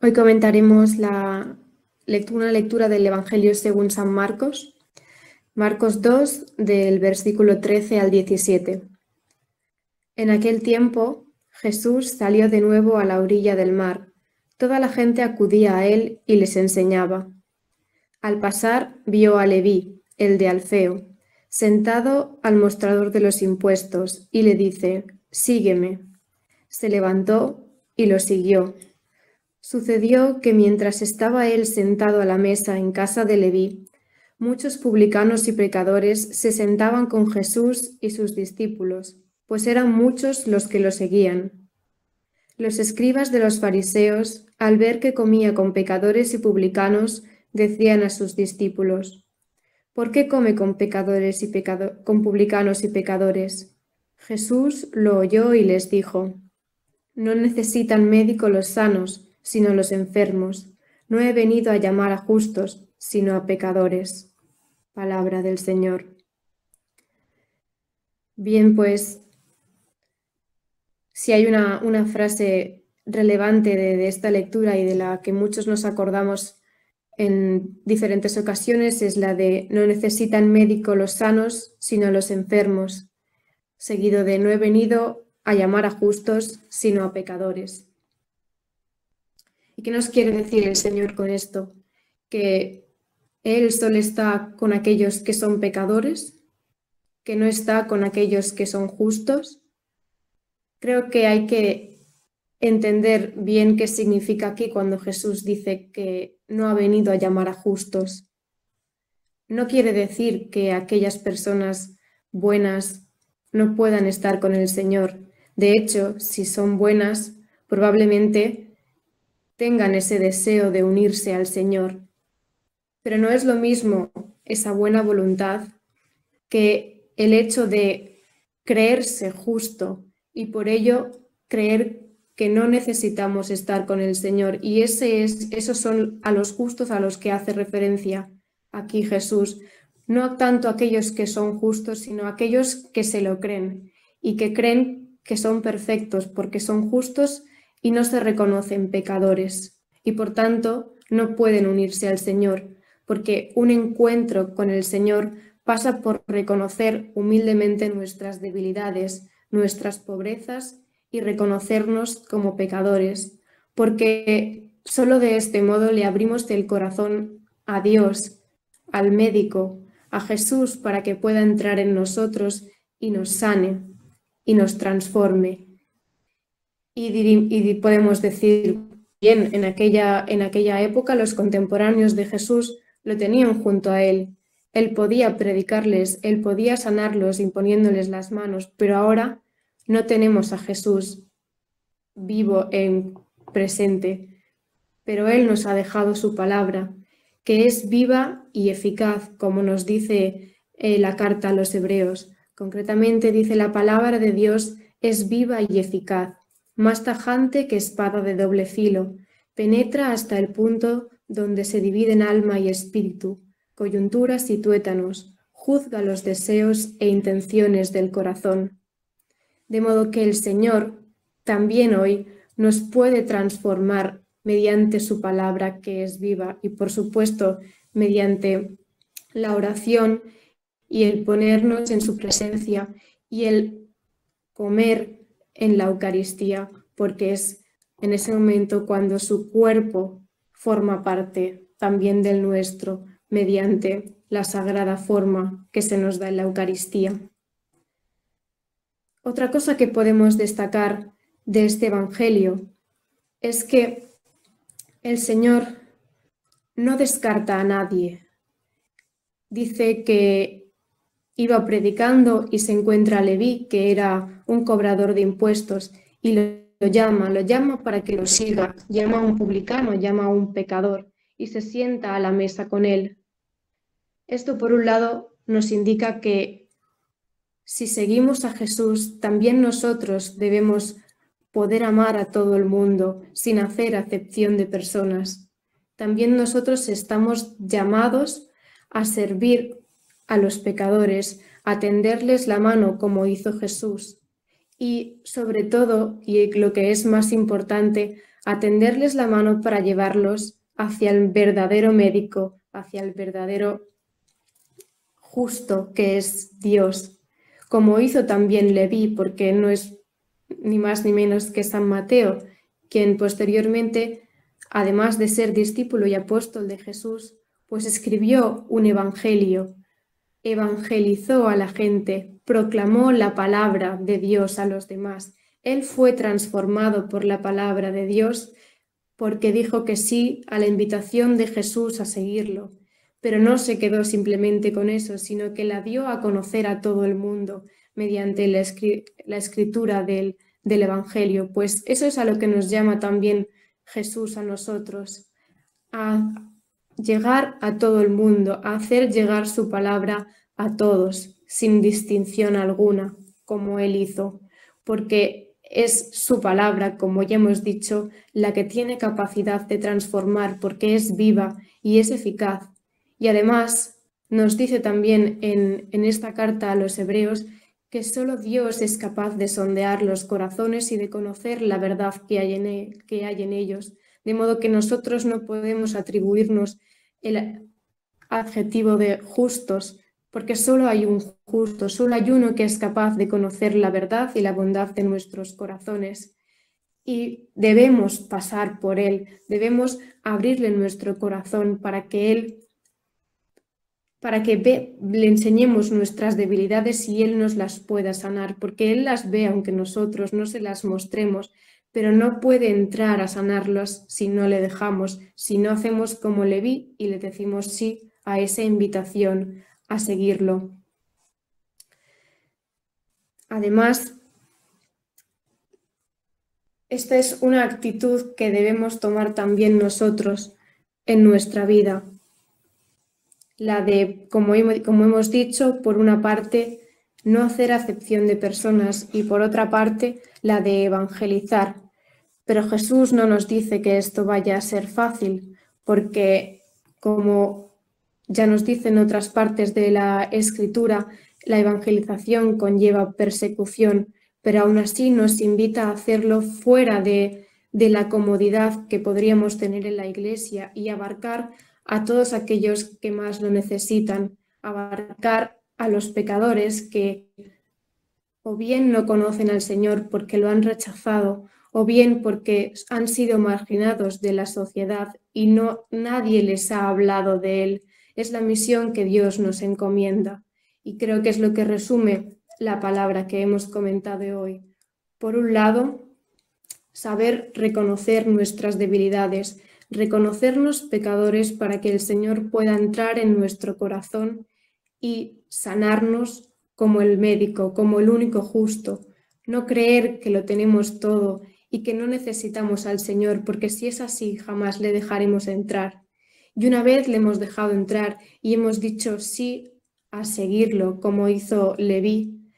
Hoy comentaremos una lectura del Evangelio según San Marcos, Marcos 2, del versículo 13 al 17. En aquel tiempo, Jesús salió de nuevo a la orilla del mar. Toda la gente acudía a él y les enseñaba. Al pasar, vio a Leví, el de Alfeo, sentado al mostrador de los impuestos, y le dice: «Sígueme». Se levantó y lo siguió. Sucedió que mientras estaba él sentado a la mesa en casa de Leví, muchos publicanos y pecadores se sentaban con Jesús y sus discípulos, pues eran muchos los que lo seguían. Los escribas de los fariseos, al ver que comía con pecadores y publicanos, decían a sus discípulos: «¿Por qué come con pecadores y con publicanos y pecadores?» Jesús lo oyó y les dijo: «No necesitan médico los sanos, sino los enfermos. No he venido a llamar a justos, sino a pecadores». Palabra del Señor. Bien, pues, si hay una frase relevante de esta lectura y de la que muchos nos acordamos en diferentes ocasiones, es la de «no necesitan médico los sanos, sino los enfermos», seguido de «no he venido a llamar a justos, sino a pecadores». ¿Y qué nos quiere decir el Señor con esto? ¿Que Él solo está con aquellos que son pecadores? ¿Que no está con aquellos que son justos? Creo que hay que entender bien qué significa aquí cuando Jesús dice que no ha venido a llamar a justos. No quiere decir que aquellas personas buenas no puedan estar con el Señor. De hecho, si son buenas, probablemente tengan ese deseo de unirse al Señor. Pero no es lo mismo esa buena voluntad que el hecho de creerse justo y por ello creer que no necesitamos estar con el Señor. Y esos son a los justos a los que hace referencia aquí Jesús. No tanto aquellos que son justos, sino aquellos que se lo creen y que creen que son perfectos porque son justos y no se reconocen pecadores. Y por tanto no pueden unirse al Señor, porque un encuentro con el Señor pasa por reconocer humildemente nuestras debilidades, nuestras pobrezas y reconocernos como pecadores, porque solo de este modo le abrimos el corazón a Dios, al médico, a Jesús, para que pueda entrar en nosotros y nos sane y nos transforme. Y podemos decir, bien, en aquella época los contemporáneos de Jesús lo tenían junto a él. Él podía predicarles, él podía sanarlos imponiéndoles las manos, pero ahora no tenemos a Jesús vivo en presente, pero Él nos ha dejado su palabra, que es viva y eficaz, como nos dice la carta a los Hebreos. Concretamente dice: la palabra de Dios es viva y eficaz, más tajante que espada de doble filo, penetra hasta el punto donde se dividen alma y espíritu, coyunturas y tuétanos, juzga los deseos e intenciones del corazón. De modo que el Señor también hoy nos puede transformar mediante su palabra, que es viva, y por supuesto mediante la oración y el ponernos en su presencia y el comer en la Eucaristía, porque es en ese momento cuando su cuerpo forma parte también del nuestro, mediante la sagrada forma que se nos da en la Eucaristía. Otra cosa que podemos destacar de este Evangelio es que el Señor no descarta a nadie. Dice que iba predicando y se encuentra a Leví, que era un cobrador de impuestos, y lo llama para que lo siga, llama a un publicano, llama a un pecador y se sienta a la mesa con él. Esto, por un lado, nos indica que si seguimos a Jesús, también nosotros debemos poder amar a todo el mundo sin hacer acepción de personas. También nosotros estamos llamados a servir a los pecadores, a tenderles la mano como hizo Jesús y, sobre todo, y lo que es más importante, a tenderles la mano para llevarlos hacia el verdadero médico, hacia el verdadero justo que es Dios, como hizo también Leví, porque no es ni más ni menos que San Mateo, quien posteriormente, además de ser discípulo y apóstol de Jesús, pues escribió un evangelio, evangelizó a la gente, proclamó la palabra de Dios a los demás. Él fue transformado por la palabra de Dios porque dijo que sí a la invitación de Jesús a seguirlo, pero no se quedó simplemente con eso, sino que la dio a conocer a todo el mundo mediante la escritura del Evangelio. Pues eso es a lo que nos llama también Jesús a nosotros, a llegar a todo el mundo, a hacer llegar su palabra a todos, sin distinción alguna, como Él hizo, porque es su palabra, como ya hemos dicho, la que tiene capacidad de transformar, porque es viva y es eficaz. Y además nos dice también en esta carta a los hebreos que solo Dios es capaz de sondear los corazones y de conocer la verdad que hay en ellos, de modo que nosotros no podemos atribuirnos el adjetivo de justos, porque solo hay un justo, solo hay uno que es capaz de conocer la verdad y la bondad de nuestros corazones. Y debemos pasar por Él, debemos abrirle nuestro corazón para que le enseñemos nuestras debilidades y Él nos las pueda sanar, porque Él las ve aunque nosotros no se las mostremos, pero no puede entrar a sanarlas si no le dejamos, si no hacemos como Leví y le decimos sí a esa invitación a seguirlo. Además, esta es una actitud que debemos tomar también nosotros en nuestra vida. La de, como hemos dicho, por una parte, no hacer acepción de personas y por otra parte, la de evangelizar. Pero Jesús no nos dice que esto vaya a ser fácil, porque como ya nos dice en otras partes de la Escritura, la evangelización conlleva persecución, pero aún así nos invita a hacerlo fuera de la comodidad que podríamos tener en la Iglesia y abarcar a todos aquellos que más lo necesitan, abarcar a los pecadores que o bien no conocen al Señor porque lo han rechazado, o bien porque han sido marginados de la sociedad y nadie les ha hablado de Él. Es la misión que Dios nos encomienda y creo que es lo que resume la palabra que hemos comentado hoy. Por un lado, saber reconocer nuestras debilidades, reconocernos pecadores para que el Señor pueda entrar en nuestro corazón y sanarnos como el médico, como el único justo. No creer que lo tenemos todo y que no necesitamos al Señor, porque si es así, jamás le dejaremos entrar. Y una vez le hemos dejado entrar y hemos dicho sí a seguirlo, como hizo Leví,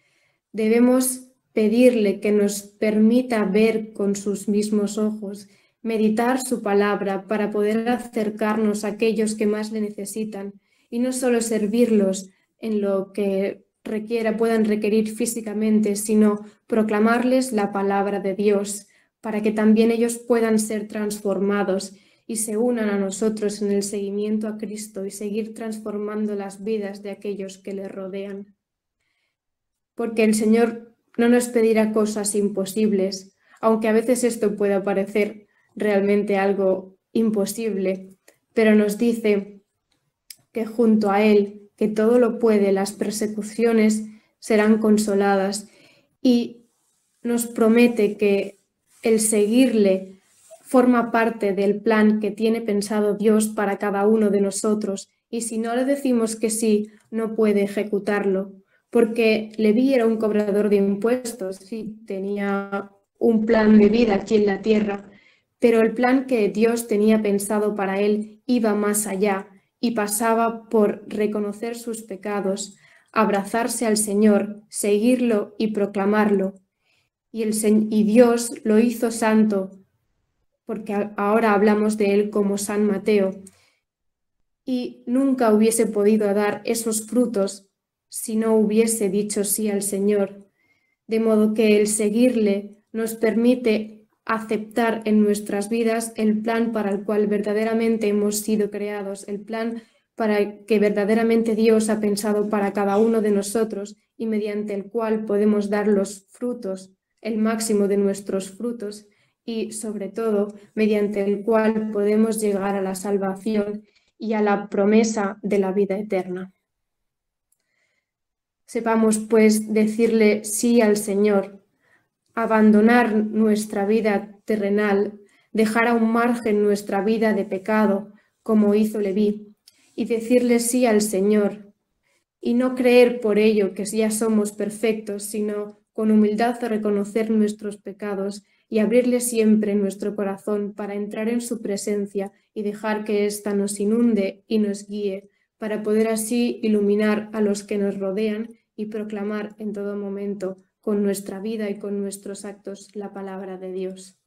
debemos pedirle que nos permita ver con sus mismos ojos, meditar su palabra para poder acercarnos a aquellos que más le necesitan y no solo servirlos en lo que puedan requerir físicamente, sino proclamarles la palabra de Dios para que también ellos puedan ser transformados y se unan a nosotros en el seguimiento a Cristo y seguir transformando las vidas de aquellos que le rodean. Porque el Señor no nos pedirá cosas imposibles, aunque a veces esto pueda parecer realmente algo imposible, pero nos dice que junto a Él, que todo lo puede, las persecuciones serán consoladas y nos promete que el seguirle forma parte del plan que tiene pensado Dios para cada uno de nosotros y si no le decimos que sí, no puede ejecutarlo. Porque Leví era un cobrador de impuestos, sí, tenía un plan de vida aquí en la tierra, pero el plan que Dios tenía pensado para él iba más allá y pasaba por reconocer sus pecados, abrazarse al Señor, seguirlo y proclamarlo. Y Dios lo hizo santo, porque ahora hablamos de él como San Mateo, y nunca hubiese podido dar esos frutos si no hubiese dicho sí al Señor, de modo que el seguirle nos permite aceptar en nuestras vidas el plan para el cual verdaderamente hemos sido creados, el plan para que verdaderamente Dios ha pensado para cada uno de nosotros y mediante el cual podemos dar los frutos, el máximo de nuestros frutos y sobre todo mediante el cual podemos llegar a la salvación y a la promesa de la vida eterna. Sepamos pues decirle sí al Señor, abandonar nuestra vida terrenal, dejar a un margen nuestra vida de pecado, como hizo Leví, y decirle sí al Señor, y no creer por ello que ya somos perfectos, sino con humildad reconocer nuestros pecados y abrirle siempre nuestro corazón para entrar en su presencia y dejar que ésta nos inunde y nos guíe, para poder así iluminar a los que nos rodean y proclamar en todo momento con nuestra vida y con nuestros actos la palabra de Dios.